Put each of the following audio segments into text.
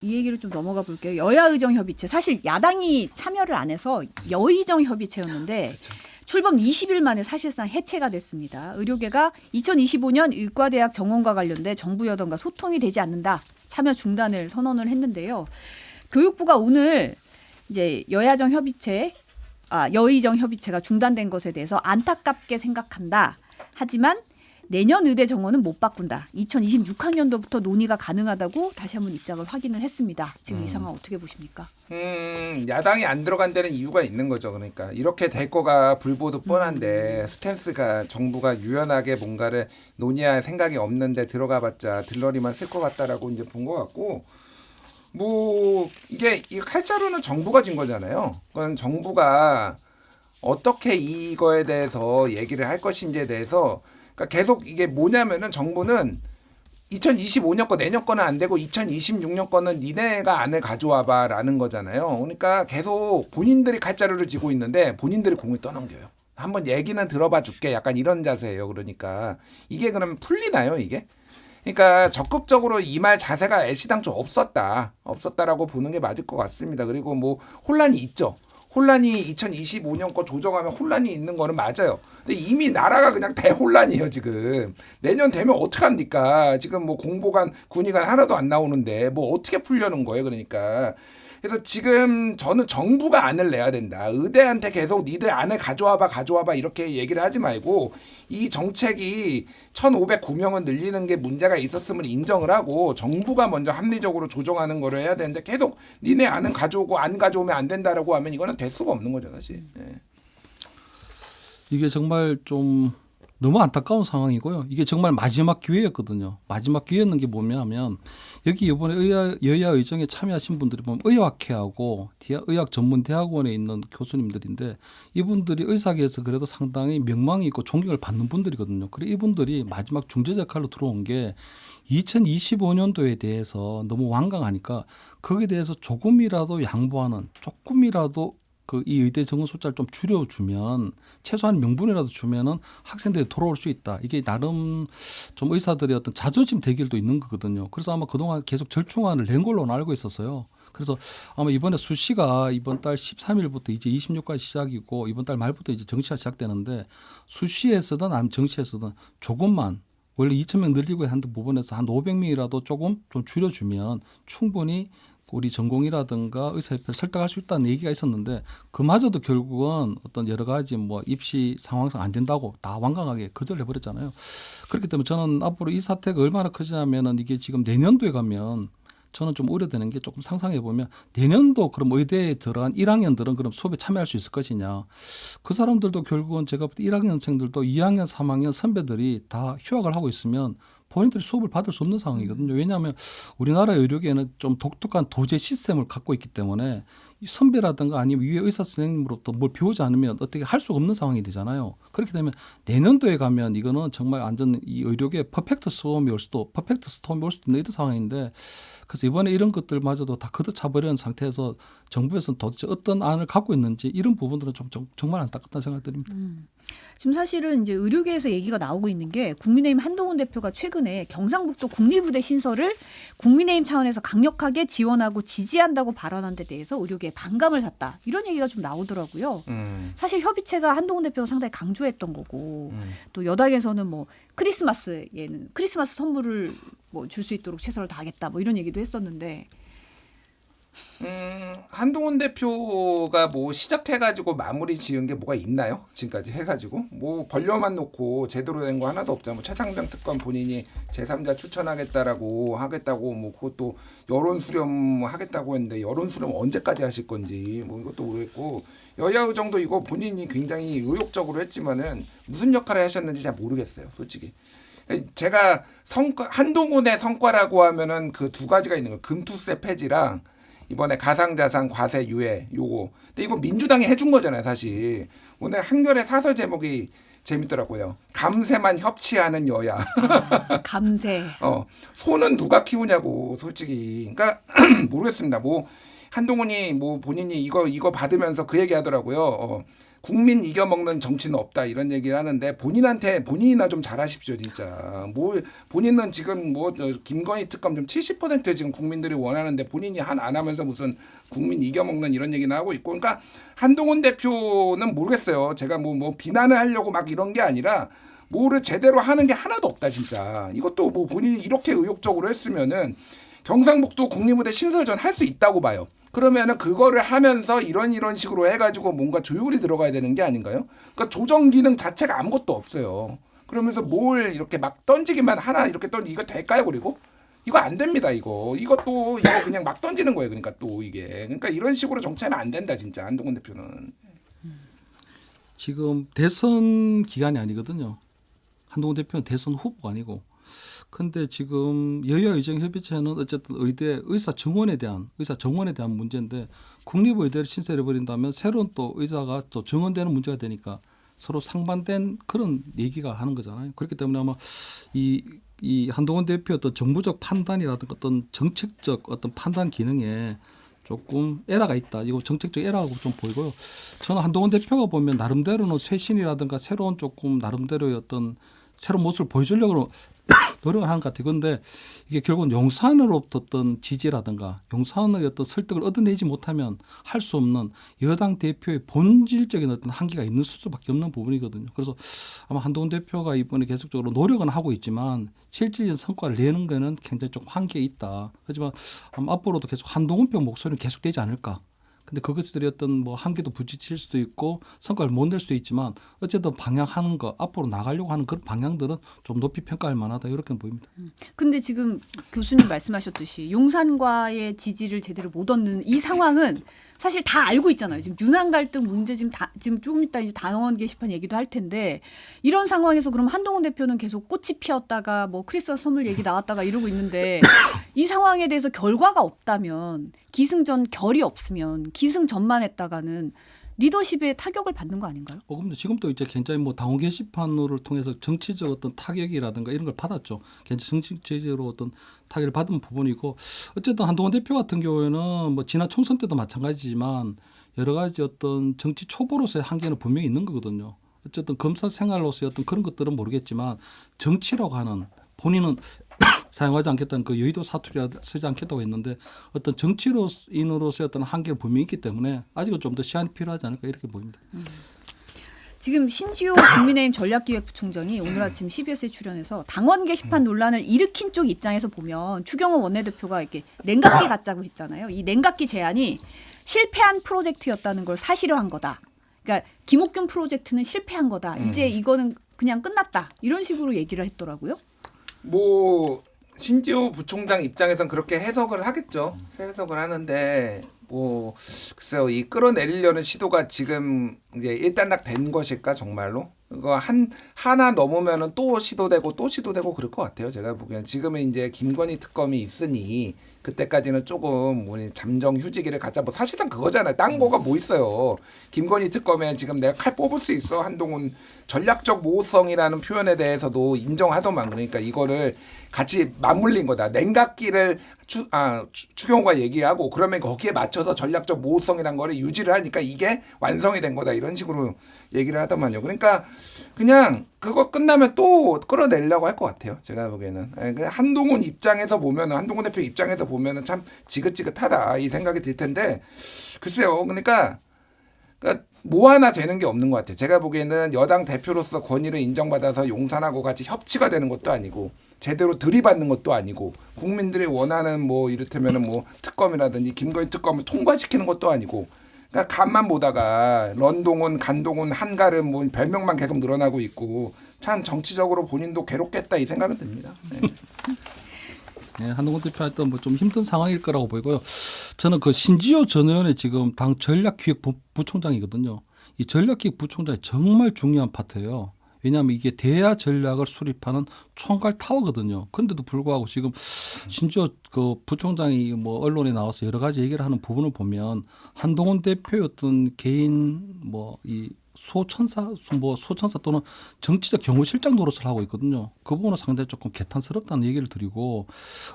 이 얘기를 좀 넘어가 볼게요. 여야의정협의체. 사실 야당이 참여를 안 해서 여의정협의체였는데 그렇죠. 출범 20일 만에 사실상 해체가 됐습니다. 의료계가 2025년 의과대학 정원과 관련돼 정부 여당과 소통이 되지 않는다. 참여 중단을 선언을 했는데요. 교육부가 오늘 이제 여의정협의체가 중단된 것에 대해서 안타깝게 생각한다. 하지만 내년 의대 정원은 못 바꾼다. 2026학년도부터 논의가 가능하다고 다시 한번 입장을 확인을 했습니다. 지금 이 상황 어떻게 보십니까? 야당이 안 들어간 데는 이유가 있는 거죠. 그러니까 이렇게 될 거가 불보듯 뻔한데 스탠스가 정부가 유연하게 뭔가를 논의할 생각이 없는데 들어가봤자 들러리만 쓸 것 같다라고 이제 본 것 같고 뭐 이게 이 칼자루는 정부가 진 거잖아요. 그건 정부가 어떻게 이거에 대해서 얘기를 할 것인지에 대해서 그러니까 계속 이게 뭐냐면은 정부는 2025년 거 내년 거는 안 되고 2026년 거는 니네가 안을 가져와봐라는 거잖아요. 그러니까 계속 본인들이 칼자루를 쥐고 있는데 본인들이 공을 떠넘겨요. 한번 얘기는 들어봐 줄게. 약간 이런 자세예요. 그러니까 이게 그러면 풀리나요 이게? 그러니까 적극적으로 임할 자세가 애시당초 없었다라고 보는 게 맞을 것 같습니다. 그리고 뭐 혼란이 있죠. 혼란이 2025년 거 조정하면 혼란이 있는 거는 맞아요. 근데 이미 나라가 그냥 대혼란이에요 지금. 내년 되면 어떡합니까? 지금 뭐 공보관, 군의관 하나도 안 나오는데 뭐 어떻게 풀려는 거예요 그러니까. 그래서 지금 저는 정부가 안을 내야 된다. 의대한테 계속 니들 안을 가져와봐 이렇게 얘기를 하지 말고 이 정책이 1,509명은 늘리는 게 문제가 있었음을 인정을 하고 정부가 먼저 합리적으로 조정하는 거를 해야 되는데 계속 니네 안은 가져오고 안 가져오면 안 된다라고 하면 이거는 될 수가 없는 거죠 사실. 네. 이게 정말 좀 너무 안타까운 상황이고요. 이게 정말 마지막 기회였거든요. 마지막 기회였는 게 뭐냐면 여기 이번에 여야 의정에 참여하신 분들이 보면 의학회하고 의학전문대학원에 있는 교수님들인데 이분들이 의사계에서 그래도 상당히 명망이 있고 존경을 받는 분들이거든요. 그리고 이분들이 마지막 중재 역할로 들어온 게 2025년도에 대해서 너무 완강하니까 거기에 대해서 조금이라도 양보하는 조금이라도 이 의대 정원 숫자를 좀 줄여주면 최소한 명분이라도 주면은 학생들이 돌아올 수 있다. 이게 나름 좀 의사들의 어떤 자존심 대결도 있는 거거든요. 그래서 아마 그동안 계속 절충안을 낸 걸로 알고 있었어요. 그래서 아마 이번에 수시가 이번 달 13일부터 이제 26까지 시작이고 이번 달 말부터 이제 정시가 시작되는데 수시에서든 아니면 정시에서든 조금만 원래 2,000명 늘리고 한 부분에서 한 500명이라도 조금 좀 줄여주면 충분히 우리 전공이라든가 의사협회를 설득할 수 있다는 얘기가 있었는데 그마저도 결국은 어떤 여러 가지 뭐 입시 상황상 안 된다고 다 완강하게 거절해버렸잖아요. 그렇기 때문에 저는 앞으로 이 사태가 얼마나 커지냐면은 이게 지금 내년도에 가면 저는 좀 우려되는 게 조금 상상해 보면 내년도 그럼 의대에 들어간 1학년들은 그럼 수업에 참여할 수 있을 것이냐. 그 사람들도 결국은 제가 볼 때 1학년생들도 2학년, 3학년 선배들이 다 휴학을 하고 있으면 본인들이 수업을 받을 수 없는 상황이거든요. 왜냐하면 우리나라 의료계는 좀 독특한 도제 시스템을 갖고 있기 때문에 선배라든가 아니면 위에 의사 선생님으로부터 뭘 배우지 않으면 어떻게 할 수가 없는 상황이 되잖아요. 그렇게 되면 내년도에 가면 이거는 정말 완전 이 의료계 퍼펙트 스톰이 올 수도 있는 이런 상황인데 그래서 이번에 이런 것들마저도 다 걷어차버리는 상태에서 정부에서는 도대체 어떤 안을 갖고 있는지 이런 부분들은 좀 정말 안타깝다는 생각이 듭니다. 지금 사실은 이제 의료계에서 얘기가 나오고 있는 게 국민의힘 한동훈 대표가 최근에 경상북도 국립의대 신설을 국민의힘 차원에서 강력하게 지원하고 지지한다고 발언한 데 대해서 의료계에 반감을 샀다. 이런 얘기가 좀 나오더라고요. 사실 협의체가 한동훈 대표가 상당히 강조했던 거고 또 여당에서는 뭐 크리스마스에는 크리스마스 선물을 뭐 줄 수 있도록 최선을 다하겠다. 뭐 이런 얘기도 했었는데 한동훈 대표가 뭐 시작해가지고 마무리 지은 게 뭐가 있나요? 지금까지 해가지고 뭐 권력만 놓고 제대로 된 거 하나도 없잖아. 뭐 최상병 특검 본인이 제3자 추천하겠다고 뭐 그것도 여론 수렴 하겠다고 했는데 여론 수렴 언제까지 하실 건지 뭐 이것도 모르겠고 여야 의정도 이거 본인이 굉장히 의욕적으로 했지만은 무슨 역할을 하셨는지 잘 모르겠어요, 솔직히. 제가 한동훈의 성과라고 하면은 그 두 가지가 있는 거예요. 금투세 폐지랑 이번에 가상자산 과세 유예 요거. 근데 이거 민주당이 해준 거잖아요, 사실. 오늘 한겨레 사설 제목이 재밌더라고요. 감세만 협치하는 여야. 감세. 소는 누가 키우냐고, 솔직히. 그러니까 모르겠습니다. 뭐 한동훈이 뭐 본인이 이거 받으면서 그 얘기 하더라고요. 국민 이겨먹는 정치는 없다 이런 얘기를 하는데 본인이나 좀 잘하십시오 진짜. 뭐 본인은 지금 뭐 김건희 특검 좀 70% 지금 국민들이 원하는데 본인이 안 하면서 무슨 국민 이겨먹는 이런 얘기나 하고 있고. 그러니까 한동훈 대표는 모르겠어요. 제가 뭐 비난을 하려고 막 이런 게 아니라 뭐를 제대로 하는 게 하나도 없다 진짜. 이것도 뭐 본인이 이렇게 의욕적으로 했으면은 경상북도 국립무대 신설전 할 수 있다고 봐요. 그러면은 그거를 하면서 이런 식으로 해가지고 뭔가 조율이 들어가야 되는 게 아닌가요? 그러니까 조정 기능 자체가 아무것도 없어요. 그러면서 뭘 이렇게 막 던지기만 하나 이렇게 이거 될까요? 그리고 이거 안 됩니다. 이거 그냥 막 던지는 거예요. 그러니까 또 이게 그러니까 이런 식으로 정치하면 안 된다 진짜 한동훈 대표는. 지금 대선 기간이 아니거든요. 한동훈 대표는 대선 후보가 아니고. 근데 지금 여야 의정협의체는 어쨌든 의사 정원에 대한 문제인데 국립의대를 신설해 버린다면 새로운 또 의사가 또 정원되는 문제가 되니까 서로 상반된 그런 얘기가 하는 거잖아요. 그렇기 때문에 아마 이 한동훈 대표 어떤 정부적 판단이라든가 어떤 정책적 어떤 판단 기능에 조금 에러가 있다. 이거 정책적 에러하고 좀 보이고요. 저는 한동훈 대표가 보면 나름대로는 쇄신이라든가 새로운 조금 나름대로의 어떤 새로운 모습을 보여주려고 노력을 하는 것 같아요. 그런데 이게 결국은 용산으로부터 어떤 지지라든가 용산의 어떤 설득을 얻어내지 못하면 할 수 없는 여당 대표의 본질적인 어떤 한계가 있는 수밖에 없는 부분이거든요. 그래서 아마 한동훈 대표가 이번에 계속적으로 노력은 하고 있지만 실질적인 성과를 내는 거는 굉장히 좀 한계가 있다. 하지만 아마 앞으로도 계속 한동훈 표 목소리는 계속되지 않을까. 근데 그것들이 어떤 뭐 한계도 부딪힐 수도 있고 성과를 못 낼 수도 있지만 어쨌든 방향하는 거 앞으로 나가려고 하는 그런 방향들은 좀 높이 평가할 만하다 이렇게 보입니다. 근데 지금 교수님 말씀하셨듯이 용산과의 지지를 제대로 못 얻는 이 상황은 사실 다 알고 있잖아요. 지금 윤한 갈등 문제 지금 조금 이따 이제 당원 게시판 얘기도 할 텐데 이런 상황에서 그럼 한동훈 대표는 계속 꽃이 피었다가 뭐 크리스마스 선물 얘기 나왔다가 이러고 있는데 이 상황에 대해서 결과가 없다면 기승전 결이 없으면 기승전만 했다가는 리더십에 타격을 받는 거 아닌가요? 근데 지금도 이제 굉장히 뭐 당원 게시판을 통해서 정치적 어떤 타격이라든가 이런 걸 받았죠. 굉장히 정치적으로 어떤 타격을 받은 부분이고 어쨌든 한동훈 대표 같은 경우에는 뭐 지난 총선 때도 마찬가지지만 여러 가지 어떤 정치 초보로서의 한계는 분명히 있는 거거든요. 어쨌든 검사 생활로서의 어떤 그런 것들은 모르겠지만 정치라고 하는 본인은 사용하지 않겠다는 그 여의도 사투리라 쓰지 않겠다고 했는데 어떤 정치인으로서의 어떤 한계는 분명히 있기 때문에 아직은 좀 더 시간이 필요하지 않을까 이렇게 보입니다. 지금 신지호 국민의힘 전략기획부총장이 오늘 아침 CBS에 출연해서 당원 게시판 논란을 일으킨 쪽 입장에서 보면 추경호 원내대표가 이렇게 냉각기 갖자고 했잖아요. 이 냉각기 제안이 실패한 프로젝트였다는 걸 사실화한 거다. 그러니까 김옥균 프로젝트는 실패한 거다. 이제 이거는 그냥 끝났다. 이런 식으로 얘기를 했더라고요. 뭐 신지호 부총장 입장에선 그렇게 해석을 하겠죠. 해석을 하는데 뭐 글쎄요, 이 끌어내리려는 시도가 지금 이제 일단락 된 것일까 정말로? 이거 하나 넘으면은 또 시도되고 그럴 것 같아요. 제가 보기엔 지금은 이제 김건희 특검이 있으니 그때까지는 조금 뭐 잠정 휴지기를 갖자. 뭐 사실상 그거잖아요. 딴 거가 뭐 있어요. 김건희 특검에 지금 내가 칼 뽑을 수 있어. 한동훈 전략적 모호성이라는 표현에 대해서도 인정하더만. 그러니까 이거를 같이 맞물린 거다. 냉각기를 추경호가 얘기하고 그러면 거기에 맞춰서 전략적 모호성이란 거를 유지를 하니까 이게 완성이 된 거다. 이런 식으로 얘기를 하더만요. 그러니까 그냥 그거 끝나면 또 끌어내려고 할 것 같아요. 제가 보기에는. 한동훈 입장에서 보면은 한동훈 대표 입장에서 보면은 참 지긋지긋하다 이 생각이 들 텐데 글쎄요. 그러니까 뭐 하나 되는 게 없는 것 같아요. 제가 보기에는 여당 대표로서 권위를 인정받아서 용산하고 같이 협치가 되는 것도 아니고 제대로 들이받는 것도 아니고 국민들이 원하는 뭐 이를테면은 뭐 특검이라든지 김건희 특검을 통과시키는 것도 아니고 그러니까 간만 보다가 런동훈, 간동훈, 한가름 뭐 별명만 계속 늘어나고 있고 참 정치적으로 본인도 괴롭겠다 이 생각은 듭니다. 네. 네, 한동훈 대표 할때 뭐 좀 힘든 상황일 거라고 보이고요. 저는 그 신지호 전 의원의 지금 당 전략기획부총장이거든요. 이 전략기획부총장이 정말 중요한 파트예요. 왜냐하면 이게 대야 전략을 수립하는 총괄 타워거든요. 그런데도 불구하고 지금 신지호 그 부총장이 뭐 언론에 나와서 여러 가지 얘기를 하는 부분을 보면 한동훈 대표의 어떤 개인 뭐 이 소천사 또는 정치적 경호실장 노릇을 하고 있거든요. 그 부분은 상당히 조금 개탄스럽다는 얘기를 드리고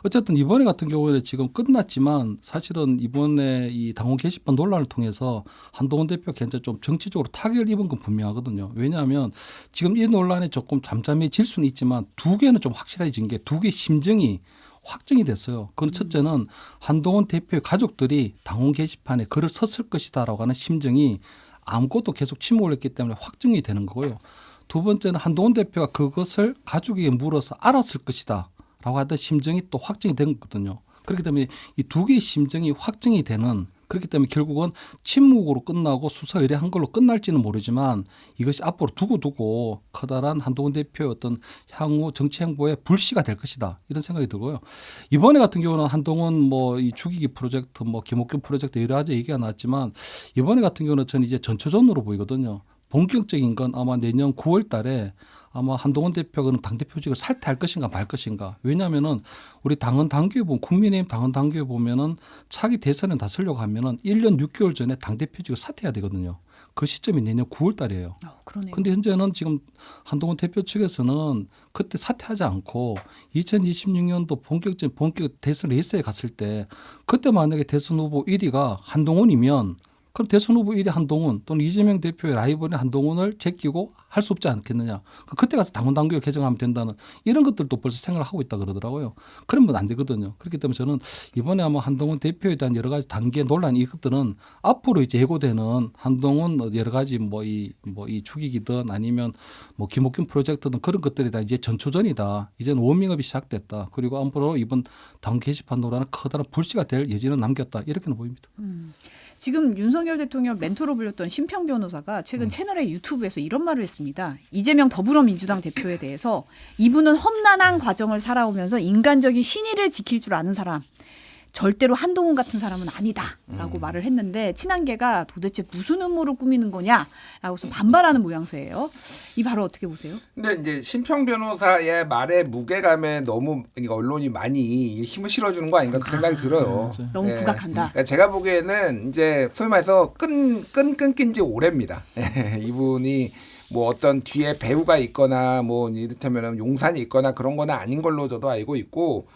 어쨌든 이번에 같은 경우에는 지금 끝났지만 사실은 이번에 이 당원 게시판 논란을 통해서 한동훈 대표가 굉장히 좀 정치적으로 타격을 입은 건 분명하거든요. 왜냐하면 지금 이 논란이 조금 잠잠해질 수는 있지만 두 개는 좀 확실해진 게 두 개의 심정이 확정이 됐어요. 그건 첫째는 한동훈 대표의 가족들이 당원 게시판에 글을 썼을 것이다라고 하는 심정이 아무것도 계속 침묵을 했기 때문에 확정이 되는 거고요. 두 번째는 한동훈 대표가 그것을 가족에게 물어서 알았을 것이다 라고 하던 심정이 또 확정이 된 거거든요. 그렇기 때문에 이 두 개의 심정이 확정이 되는 그렇기 때문에 결국은 침묵으로 끝나고 수사 의뢰한 걸로 끝날지는 모르지만 이것이 앞으로 두고두고 커다란 한동훈 대표의 어떤 향후 정치 행보의 불씨가 될 것이다 이런 생각이 들고요. 이번에 같은 경우는 한동훈 뭐 이 죽이기 프로젝트 뭐 김옥균 프로젝트 여러 가지 얘기가 나왔지만 이번에 같은 경우는 저는 이제 전초전으로 보이거든요. 본격적인 건 아마 내년 9월 달에 아마 한동훈 대표가 당대표직을 사퇴할 것인가 말 것인가. 왜냐하면은 우리 당헌 당규에 보면 국민의힘 당헌 당규에 보면은 차기 대선에 나서려고 하면은 1년 6개월 전에 당대표직을 사퇴해야 되거든요. 그 시점이 내년 9월 달이에요. 그러네요. 그런데 현재는 지금 한동훈 대표 측에서는 그때 사퇴하지 않고 2026년도 본격 대선 레이스에 갔을 때 그때 만약에 대선 후보 1위가 한동훈이면 그럼 대선 후보 1위 한동훈 또는 이재명 대표의 라이벌인 한동훈을 제끼고 할 수 없지 않겠느냐. 그때 가서 당원 당규를 개정하면 된다는 이런 것들도 벌써 생각을 하고 있다 그러더라고요. 그러면 안 되거든요. 그렇기 때문에 저는 이번에 아마 한동훈 대표에 대한 여러 가지 단계 논란 이것들은 앞으로 이제 예고되는 한동훈 여러 가지 뭐 이 죽이기든 아니면 뭐 김옥균 프로젝트든 그런 것들이 다 이제 전초전이다. 이제는 워밍업이 시작됐다. 그리고 앞으로 이번 당원 게시판 논란은 커다란 불씨가 될 여지는 남겼다. 이렇게는 보입니다. 지금 윤석열 대통령 멘토로 불렸던 심평 변호사가 최근 채널의 유튜브에서 이런 말을 했습니다. 이재명 더불어민주당 대표에 대해서 이분은 험난한 과정을 살아오면서 인간적인 신의를 지킬 줄 아는 사람. 절대로 한동훈 같은 사람은 아니다라고 말을 했는데 친한계가 도대체 무슨 음모를 꾸미는 거냐라고서 반발하는 모양새예요. 이 발언 어떻게 보세요? 근데 이제 심평 변호사의 말의 무게감에 너무 언론이 많이 힘을 실어주는 거 아닌가 그 생각이 들어요. 너무 부각한다. 그러니까 제가 보기에는 이제 소위 말해서 끊긴 지 오래입니다. 이분이 뭐 어떤 뒤에 배우가 있거나 뭐 이를테면 용산이 있거나 그런 거는 아닌 걸로 저도 알고 있고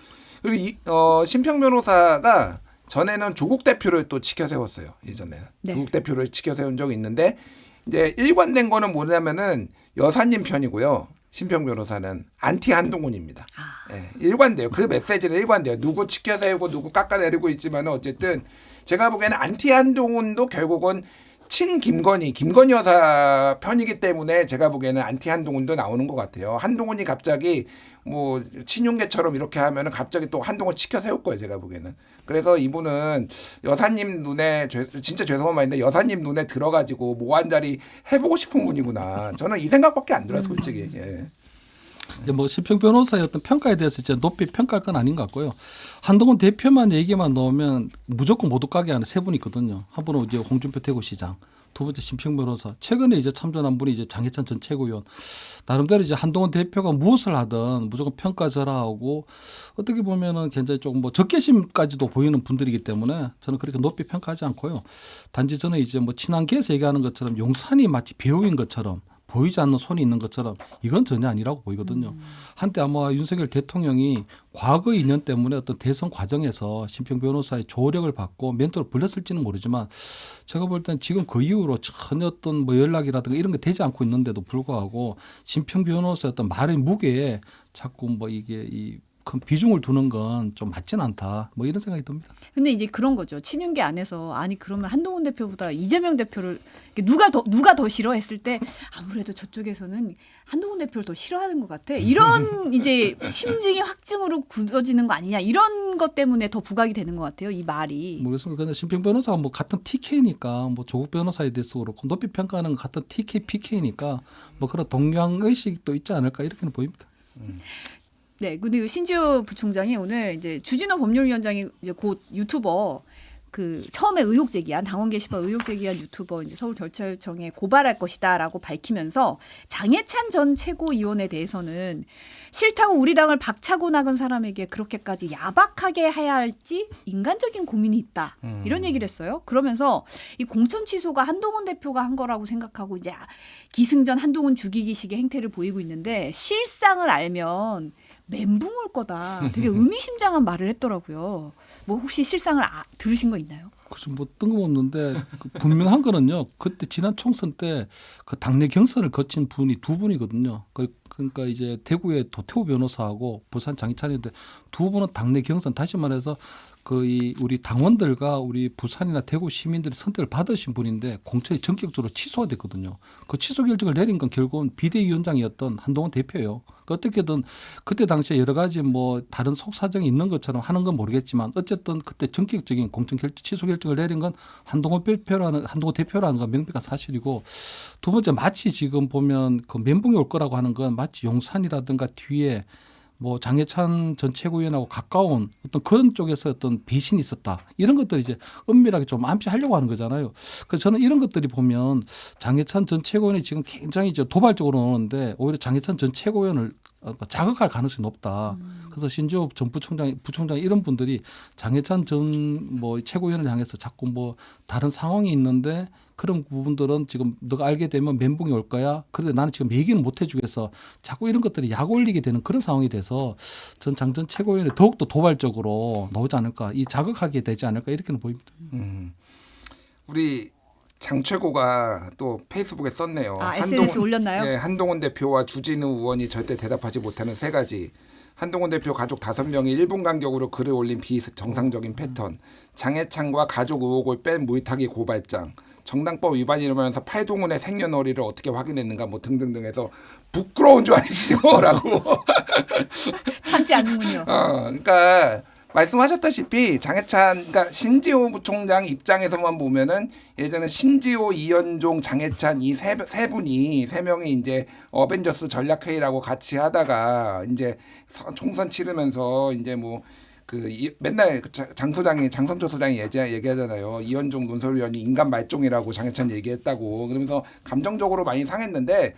그리고 심평 변호사가 전에는 조국 대표를 또 치켜 세웠어요. 예전에는 네. 조국 대표를 치켜 세운 적이 있는데 이제 일관된 거는 뭐냐면은 여사님 편이고요. 심평 변호사는 안티 한동훈입니다. 네, 일관돼요. 그 메시지는 일관돼요. 누구 치켜 세우고 누구 깎아내리고 있지만은 어쨌든 제가 보기에는 안티 한동훈도 결국은 친 김건희 여사 편이기 때문에 제가 보기에는 안티 한동훈도 나오는 것 같아요. 한동훈이 갑자기 뭐 친윤계처럼 이렇게 하면은 갑자기 또 한동훈 치켜 세울 거예요. 제가 보기에는. 그래서 이분은 여사님 눈에 진짜 죄송한 말인데 여사님 눈에 들어가지고 뭐 한 자리 해보고 싶은 분이구나. 저는 이 생각밖에 안 들어요, 솔직히. 예. 이제 뭐 심평 변호사의 어떤 평가에 대해서 이제 높이 평가할 건 아닌 것 같고요. 한동훈 대표만 얘기만 넣으면 무조건 모두 가게 하는 세 분이 있거든요. 한 분은 이제 홍준표 대구시장, 두 번째 심평 변호사, 최근에 이제 참전한 분이 이제 장해찬 전 최고위원. 나름대로 이제 한동훈 대표가 무엇을 하든 무조건 평가절하하고 어떻게 보면은 굉장히 조금 뭐 적개심까지도 보이는 분들이기 때문에 저는 그렇게 높이 평가하지 않고요. 단지 저는 이제 뭐 친한계에서 얘기하는 것처럼 용산이 마치 배우인 것처럼 보이지 않는 손이 있는 것처럼 이건 전혀 아니라고 보이거든요. 한때 아마 윤석열 대통령이 과거 인연 때문에 어떤 대선 과정에서 심평 변호사의 조력을 받고 멘토로 불렸을지는 모르지만 제가 볼 땐 지금 그 이후로 전혀 어떤 뭐 연락이라든가 이런 게 되지 않고 있는데도 불구하고 심평 변호사의 어떤 말의 무게에 자꾸 뭐 이게 큰 비중을 두는 건 좀 맞지는 않다. 뭐 이런 생각이 듭니다. 근데 이제 그런 거죠. 친윤계 안에서 아니 그러면 한동훈 대표보다 이재명 대표를 누가 더 싫어했을 때 아무래도 저쪽에서는 한동훈 대표를 더 싫어하는 것 같아. 이런 이제 심증이 확증으로 굳어지는 거 아니냐. 이런 것 때문에 더 부각이 되는 것 같아요. 이 말이. 모르겠습니다. 근데 심평 변호사가 뭐 같은 TK니까 뭐 조국 변호사에 대해서 그렇고 높이 평가하는 같은 TK, PK니까 뭐 그런 동양 의식도 있지 않을까 이렇게는 보입니다. 네, 근데 신지호 부총장이 오늘 이제 주진호 법률위원장이 이제 곧 유튜버 그 처음에 의혹 제기한 당원 게시판 의혹 제기한 유튜버 이제 서울경찰청에 고발할 것이다라고 밝히면서 장해찬 전 최고위원에 대해서는 싫다고 우리 당을 박차고 나간 사람에게 그렇게까지 야박하게 해야 할지 인간적인 고민이 있다 이런 얘기를 했어요. 그러면서 이 공천 취소가 한동훈 대표가 한 거라고 생각하고 이제 기승전 한동훈 죽이기식의 행태를 보이고 있는데 실상을 알면 멘붕 올 거다. 되게 의미심장한 말을 했더라고요. 뭐 혹시 실상을 들으신 거 있나요? 그래서 뭐 뜬금없는데 그 분명한 거는요. 그때 지난 총선 때 그 당내 경선을 거친 분이 두 분이거든요. 그러니까 이제 대구의 도태우 변호사하고 부산 장희찬인데 두 분은 당내 경선 다시 말해서 이 우리 당원들과 우리 부산이나 대구 시민들이 선택을 받으신 분인데 공천이 전격적으로 취소가 됐거든요. 그 취소 결정을 내린 건 결국은 비대위원장이었던 한동훈 대표예요. 어떻게든 그때 당시에 여러 가지 뭐 다른 속사정이 있는 것처럼 하는 건 모르겠지만 어쨌든 그때 전격적인 공천 취소 결정을 내린 건 한동훈 대표라는 건 명백한 사실이고 두 번째 마치 지금 보면 그 멘붕이 올 거라고 하는 건 마치 용산이라든가 뒤에 뭐 장해찬 전 최고위원하고 가까운 어떤 그런 쪽에서 어떤 배신이 있었다. 이런 것들이 이제 은밀하게 좀 암시하려고 하는 거잖아요. 그래서 저는 이런 것들이 보면 장해찬 전 최고위원이 지금 굉장히 이제 도발적으로 나오는데 오히려 장해찬 전 최고위원을 자극할 가능성이 높다. 그래서 신지호 전 부총장 이런 분들이 장해찬 전 뭐 최고위원을 향해서 자꾸 뭐 다른 상황이 있는데 그런 부분들은 지금 너가 알게 되면 멘붕이 올 거야. 그런데 나는 지금 얘기는 못 해주겠어. 자꾸 이런 것들이 약 올리게 되는 그런 상황이 돼서 전 장 전 최고위원이 더욱더 도발적으로 나오지 않을까. 이 자극하게 되지 않을까 이렇게는 보입니다. 우리 장 최고가 또 페이스북에 썼네요. SNS 올렸나요? 네, 한동훈 대표와 주진우 의원이 절대 대답하지 못하는 세 가지. 한동훈 대표 가족 5명이 1분 간격으로 글을 올린 비정상적인 패턴. 장해찬과 가족 의혹을 뺀 물타기 고발장. 정당법 위반이라면서 팔동훈의 생년월일을 어떻게 확인했는가 뭐 등등등 해서 부끄러운 줄 아시죠라고 참지 않는군요. 그러니까 말씀하셨다시피 장해찬 그러니까 신지호 부총장 입장에서만 보면은 예전에 신지호, 이현종, 장해찬 이 세 명이 이제 어벤져스 전략회의라고 같이 하다가 이제 총선 치르면서 이제 뭐 맨날 장성철 소장이 얘기하잖아요. 이현종 논설위원이 인간 말종이라고 장해찬 얘기했다고. 그러면서 감정적으로 많이 상했는데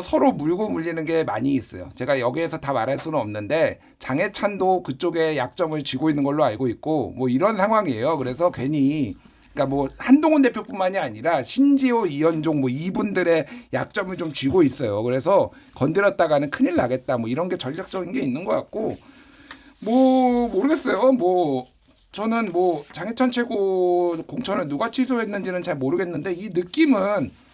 서로 물고 물리는 게 많이 있어요. 제가 여기에서 다 말할 수는 없는데 장해찬도 그쪽에 약점을 쥐고 있는 걸로 알고 있고 뭐 이런 상황이에요. 그래서 괜히 그러니까 뭐 한동훈 대표뿐만이 아니라 신지호, 이현종 뭐 이분들의 약점을 좀 쥐고 있어요. 그래서 건드렸다가는 큰일 나겠다. 뭐 이런 게 전략적인 게 있는 것 같고. 뭐 모르겠어요. 뭐 저는 뭐 장해찬 최고 공천을 누가 취소했는지는 잘 모르겠는데 이 느낌은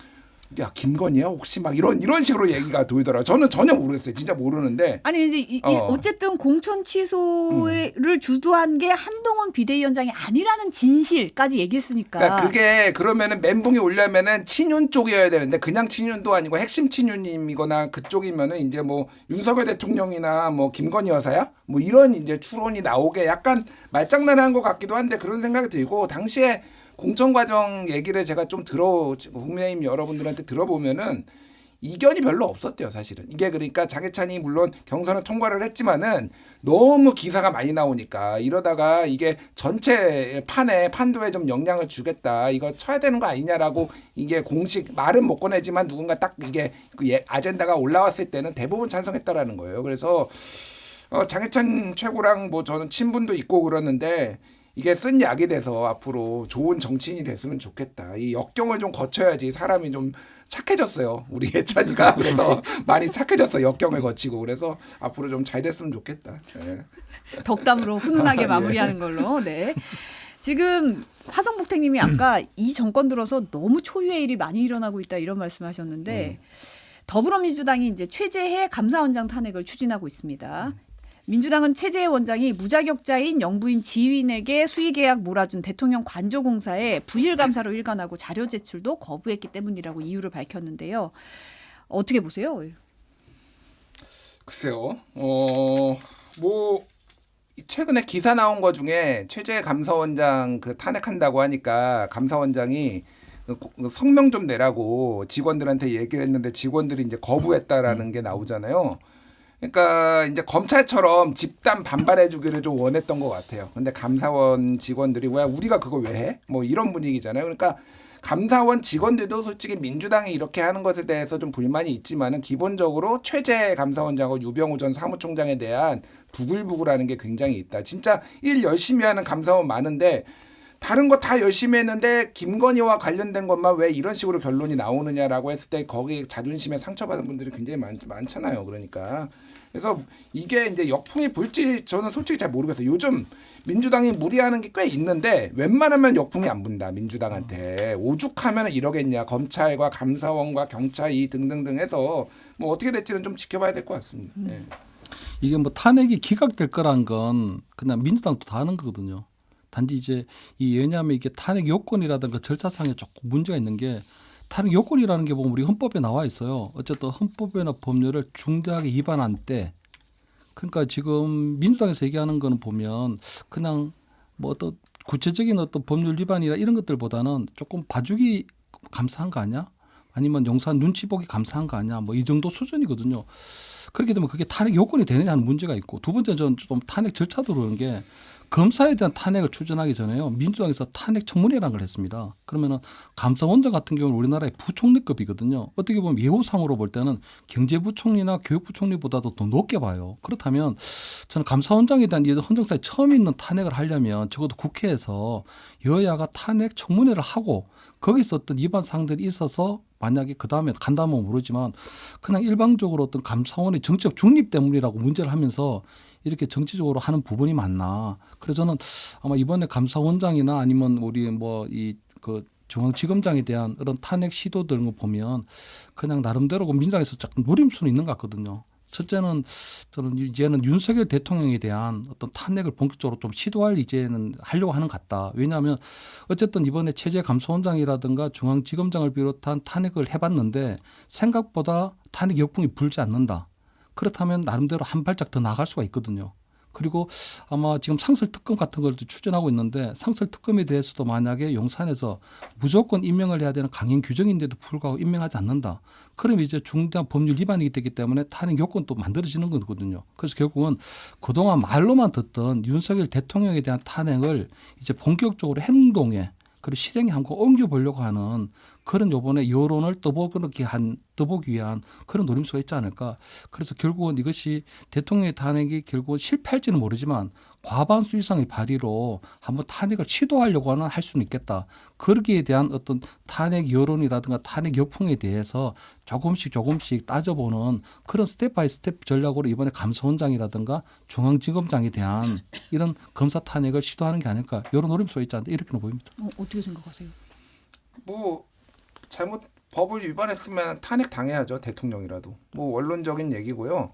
야 김건희야 혹시 막 이런 식으로 얘기가 돌더라고요. 저는 전혀 모르겠어요. 진짜 모르는데. 아니 이제 어쨌든 공천 취소를 주도한 게 한동훈 비대위원장이 아니라는 진실까지 얘기했으니까. 그러니까 그게 그러면은 멘붕이 오려면은 친윤 쪽이어야 되는데 그냥 친윤도 아니고 핵심 친윤님이거나 그쪽이면은 이제 뭐 윤석열 대통령이나 뭐 김건희 여사야 뭐 이런 이제 추론이 나오게 약간 말장난한 것 같기도 한데 그런 생각이 들고 당시에. 공천 과정 얘기를 제가 좀 국민의힘 여러분들한테 들어보면은 이견이 별로 없었대요, 사실은. 이게 그러니까 장해찬이 물론 경선을 통과를 했지만은 너무 기사가 많이 나오니까 이러다가 이게 전체 판도에 좀 영향을 주겠다. 이거 쳐야 되는 거 아니냐라고 이게 공식 말은 못 꺼내지만 누군가 딱 이게 아젠다가 올라왔을 때는 대부분 찬성했다라는 거예요. 그래서 장해찬 최고랑 뭐 저는 친분도 있고 그러는데 이게 쓴 약이 돼서 앞으로 좋은 정치인이 됐으면 좋겠다. 이 역경을 좀 거쳐야지 사람이 좀 착해졌어요. 우리 예찬이가. 그래서 많이 착해졌어. 역경을 거치고. 그래서 앞으로 좀 잘 됐으면 좋겠다. 네. 덕담으로 훈훈하게 마무리하는 걸로. 네. 지금 화성복택님이 아까 이 정권 들어서 너무 초유의 일이 많이 일어나고 있다 이런 말씀하셨는데 더불어민주당이 이제 최재해 감사원장 탄핵을 추진하고 있습니다. 민주당은 최재해 원장이 무자격자인 영부인 지윈에게 수의계약 몰아준 대통령 관저공사에 부실감사로 일관하고 자료 제출도 거부했기 때문이라고 이유를 밝혔는데요. 어떻게 보세요? 글쎄요. 뭐 최근에 기사 나온 거 중에 최재해 감사원장 탄핵한다고 하니까 감사원장이 성명 좀 내라고 직원들한테 얘기를 했는데 직원들이 이제 거부했다라는 게 나오잖아요. 그러니까 이제 검찰처럼 집단 반발해주기를 좀 원했던 것 같아요. 근데 감사원 직원들이 왜 우리가 그걸 왜 해? 뭐 이런 분위기잖아요. 그러니까 감사원 직원들도 솔직히 민주당이 이렇게 하는 것에 대해서 좀 불만이 있지만은 기본적으로 최재 감사원장하고 유병우 전 사무총장에 대한 부글부글하는 게 굉장히 있다. 진짜 일 열심히 하는 감사원 많은데 다른 거 다 열심히 했는데 김건희와 관련된 것만 왜 이런 식으로 결론이 나오느냐라고 했을 때 거기 자존심에 상처받은 분들이 굉장히 많잖아요. 그러니까 그래서 이게 이제 역풍이 불지 저는 솔직히 잘 모르겠어요. 요즘 민주당이 무리하는 게 꽤 있는데 웬만하면 역풍이 안 분다. 민주당한테 오죽하면 이러겠냐. 검찰과 감사원과 경찰이 등등등 해서 뭐 어떻게 될지는 좀 지켜봐야 될 것 같습니다. 네. 이게 뭐 탄핵이 기각될 거란 건 그냥 민주당도 다 아는 거거든요. 단지 이제 왜냐하면 이게 탄핵 요건이라든가 절차상에 조금 문제가 있는 게 탄핵 요건이라는 게 보면 우리 헌법에 나와 있어요. 어쨌든 헌법이나 법률을 중대하게 위반한 때, 그러니까 지금 민주당에서 얘기하는 거는 보면 그냥 뭐 어떤 구체적인 어떤 법률 위반이나 이런 것들보다는 조금 봐주기 감사한 거 아니야? 아니면 용산 눈치 보기 감사한 거 아니야? 뭐 이 정도 수준이거든요. 그렇게 되면 그게 탄핵 요건이 되느냐 하는 문제가 있고, 두 번째는 저는 좀 탄핵 절차도 그러는 게 검사에 대한 탄핵을 추진하기 전에요. 민주당에서 탄핵 청문회라는 걸 했습니다. 그러면은 감사원장 같은 경우는 우리나라의 부총리급이거든요. 어떻게 보면 예우상으로 볼 때는 경제부총리나 교육부총리보다도 더 높게 봐요. 그렇다면 저는 감사원장에 대한 이 헌정사에 처음 있는 탄핵을 하려면 적어도 국회에서 여야가 탄핵 청문회를 하고 거기서 어떤 위반 사항들이 있어서 만약에 그 다음에 간다면 모르지만 그냥 일방적으로 어떤 감사원의 정치적 중립 때문이라고 문제를 하면서 이렇게 정치적으로 하는 부분이 많나. 그래서 저는 아마 이번에 감사원장이나 아니면 우리 뭐 그 중앙지검장에 대한 이런 탄핵 시도들을 보면 그냥 나름대로 민주당에서 조금 노림수는 있는 것 같거든요. 첫째는 저는 이제는 윤석열 대통령에 대한 어떤 탄핵을 본격적으로 좀 시도할 이제는 하려고 하는 것 같다. 왜냐하면 어쨌든 이번에 최재 감사원장이라든가 중앙지검장을 비롯한 탄핵을 해봤는데 생각보다 탄핵 역풍이 불지 않는다. 그렇다면 나름대로 한 발짝 더 나갈 수가 있거든요. 그리고 아마 지금 상설특검 같은 걸 추진하고 있는데 상설특검에 대해서도 만약에 용산에서 무조건 임명을 해야 되는 강행 규정인데도 불구하고 임명하지 않는다. 그러면 이제 중대한 법률 위반이 되기 때문에 탄핵 요건도 만들어지는 거거든요. 그래서 결국은 그동안 말로만 듣던 윤석열 대통령에 대한 탄핵을 이제 본격적으로 행동에 그리고 실행에 한번 옮겨보려고 하는 그런 요번에 여론을 떠보기 위한 그런 노림수가 있지 않을까. 그래서 결국은 이것이 대통령의 탄핵이 결국은 실패할지는 모르지만 과반수 이상의 발의로 한번 탄핵을 시도하려고 할 수는 있겠다. 거기에 대한 어떤 탄핵 여론이라든가 탄핵 역풍에 대해서 조금씩 따져보는 그런 스텝 바이 스텝 전략으로 이번에 감사원장이라든가 중앙지검장에 대한 이런 검사 탄핵을 시도하는 게 아닐까. 이런 노림수가 있지 않나 이렇게는 보입니다. 어떻게 생각하세요? 뭐 잘못 법을 위반했으면 탄핵 당해야죠. 대통령이라도. 뭐 원론적인 얘기고요.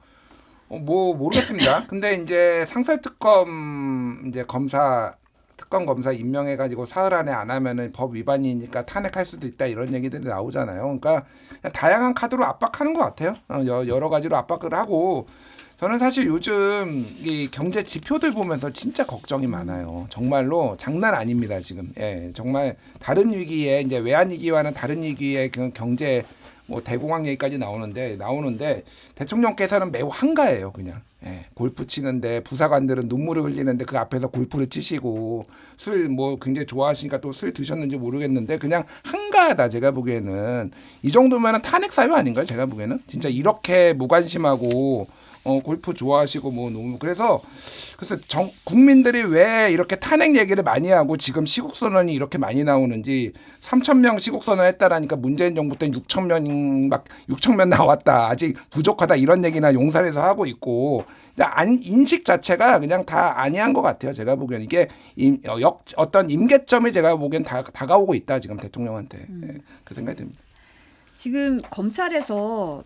뭐 모르겠습니다. 근데 이제 상설특검 이제 특검 검사 임명해가지고 사흘 안에 안 하면은 법 위반이니까 탄핵할 수도 있다 이런 얘기들이 나오잖아요. 그러니까 그냥 다양한 카드로 압박하는 것 같아요. 여러 가지로 압박을 하고 저는 사실 요즘 이 경제 지표들 보면서 진짜 걱정이 많아요. 정말로 장난 아닙니다 지금. 예, 정말 다른 위기에 이제 외환 위기와는 다른 위기의 그 경제 뭐 대공황 얘기까지 나오는데 대통령께서는 매우 한가해요 그냥. 예, 골프 치는데 부사관들은 눈물을 흘리는데 그 앞에서 골프를 치시고 술 뭐 굉장히 좋아하시니까 또 술 드셨는지 모르겠는데 그냥 한가하다 제가 보기에는. 이 정도면은 탄핵 사유 아닌가요 제가 보기에는. 진짜 이렇게 무관심하고 골프 좋아하시고 뭐 너무 그래서 국민들이 왜 이렇게 탄핵 얘기를 많이 하고 지금 시국선언이 이렇게 많이 나오는지 3,000명 시국선언 했다라니까 문재인 정부 때는 6,000명 나왔다 아직 부족하다 이런 얘기나 용산에서 하고 있고 인식 자체가 그냥 다 아니한 것 같아요 제가 보기엔. 이게 어떤 임계점이 제가 보기엔 다가오고 있다 지금 대통령한테. 네, 그 생각이 듭니다. 지금 검찰에서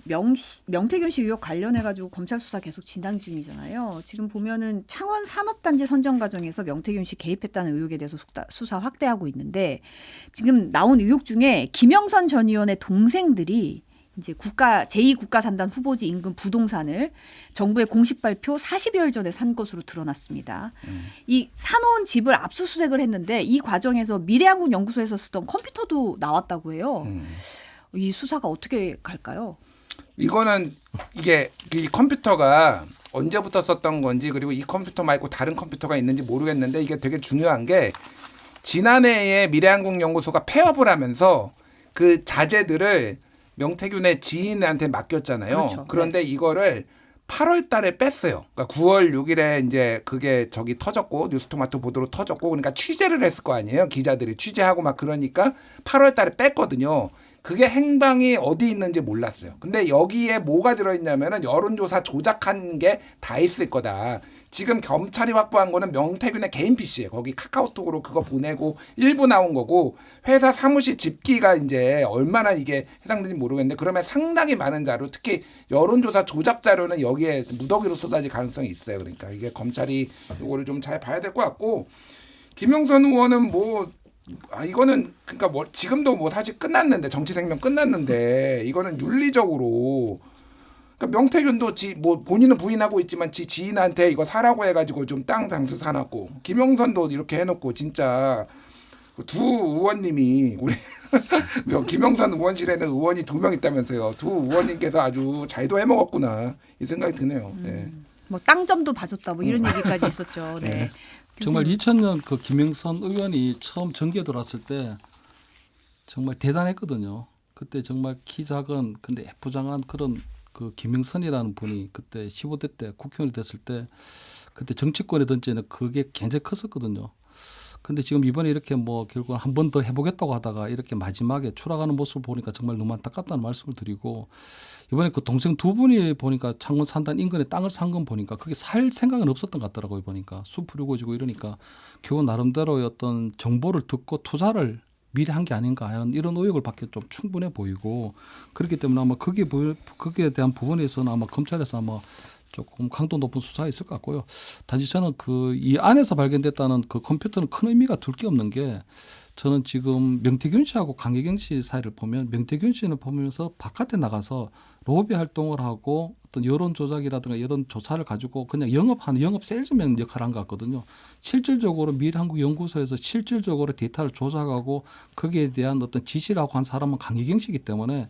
명태균 씨 의혹 관련해가지고 검찰 수사 계속 진행 중이잖아요. 지금 보면은 창원 산업단지 선정 과정에서 명태균 씨 개입했다는 의혹에 대해서 수사 확대하고 있는데 지금 나온 의혹 중에 김영선 전 의원의 동생들이 이제 제2국가산단 후보지 인근 부동산을 정부의 공식 발표 40여일 전에 산 것으로 드러났습니다. 이 사놓은 집을 압수수색을 했는데 이 과정에서 미래한국연구소에서 쓰던 컴퓨터도 나왔다고 해요. 이 수사가 어떻게 갈까요? 이거는 이게 이 컴퓨터가 언제부터 썼던 건지 그리고 이 컴퓨터 말고 다른 컴퓨터가 있는지 모르겠는데 이게 되게 중요한 게 지난해에 미래한국연구소가 폐업을 하면서 그 자재들을 명태균의 지인한테 맡겼잖아요. 그렇죠. 그런데 이거를 8월 달에 뺐어요. 그러니까 9월 6일에 이제 그게 저기 터졌고 뉴스토마토 보도로 터졌고 그러니까 취재를 했을 거 아니에요. 기자들이 취재하고 막 그러니까 8월 달에 뺐거든요. 그게 행방이 어디 있는지 몰랐어요. 근데 여기에 뭐가 들어있냐면은 여론조사 조작한 게 다 있을 거다. 지금 검찰이 확보한 거는 명태균의 개인 PC예요. 거기 카카오톡으로 그거 보내고 일부 나온 거고 회사 사무실 집기가 이제 얼마나 이게 해당되는지 모르겠는데 그러면 상당히 많은 자료 특히 여론조사 조작 자료는 여기에 무더기로 쏟아질 가능성이 있어요. 그러니까 이게 검찰이 이거를 좀 잘 봐야 될 것 같고 김영선 의원은 뭐 이거는 그러니까 뭐 지금도 뭐 사실 끝났는데 정치 생명 끝났는데 이거는 윤리적으로 그러니까 명태균도 뭐 본인은 부인하고 있지만 지인한테 이거 사라고 해가지고 좀 땅 장수 사놨고 김영선도 이렇게 해놓고 진짜 두 의원님이 우리 김영선 의원실에는 의원이 2명 있다면서요. 두 의원님께서 아주 잘도 해먹었구나 이 생각이 드네요. 네. 뭐 땅점도 봐줬다 뭐 이런 얘기까지 있었죠. 네. 네. 정말 2000년 그 김영선 의원이 처음 정계에 들어왔을 때 정말 대단했거든요. 그때 정말 키 작은 근데 예쁘장한 그런 그 김영선이라는 분이 그때 15대 때 국회의원이 됐을 때 그때 정치권에 던지는 그게 굉장히 컸었거든요. 근데 지금 이번에 이렇게 뭐 결국 한 번 더 해보겠다고 하다가 이렇게 마지막에 추락하는 모습을 보니까 정말 너무 안타깝다는 말씀을 드리고 이번에 그 동생 두 분이 보니까 창원 산단 인근에 땅을 산 건 보니까 그게 살 생각은 없었던 것 같더라고요. 보니까 숲 흐르고지고 이러니까 결국 나름대로의 어떤 정보를 듣고 투자를 미리 한 게 아닌가 하는 이런 의혹을 받기 좀 충분해 보이고 그렇기 때문에 아마 거기에 대한 부분에서는 아마 검찰에서 아마 조금 강도 높은 수사가 있을 것 같고요. 단지 저는 그 이 안에서 발견됐다는 그 컴퓨터는 큰 의미가 둘 게 없는 게 저는 지금 명태균 씨하고 강혜경 씨 사이를 보면 명태균 씨는 보면서 바깥에 나가서 로비 활동을 하고 어떤 여론 조작이라든가 여론 조사를 가지고 그냥 영업 세일즈맨 역할을 한 것 같거든요. 실질적으로 미래한국연구소에서 실질적으로 데이터를 조작하고 거기에 대한 어떤 지시라고 한 사람은 강혜경 씨이기 때문에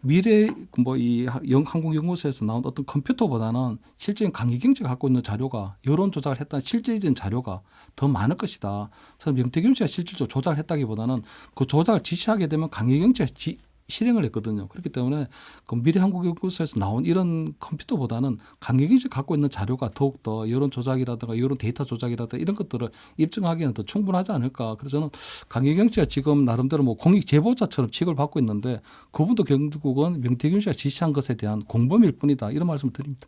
미래 뭐 이 한국연구소에서 나온 어떤 컴퓨터보다는 실제인 강희경 씨가 갖고 있는 자료가 여론 조작을 했다는 실질적인 자료가 더 많을 것이다. 저는 명태균 씨가 실질적으로 조작을 했다기보다는 그 조작을 지시하게 되면 강희경 씨가 실행을 했거든요. 그렇기 때문에 그 미래한국연구소에서 나온 이런 컴퓨터보다는 강희경 씨가 갖고 있는 자료가 더욱더 여론 조작이라든가 여론 데이터 조작이라든가 이런 것들을 입증하기에는 더 충분하지 않을까. 그래서 저는 강희경 씨가 지금 나름대로 뭐 공익 제보자처럼 취급을 받고 있는데 그분도 결국은 명태균 씨가 지시한 것에 대한 공범일 뿐이다. 이런 말씀을 드립니다.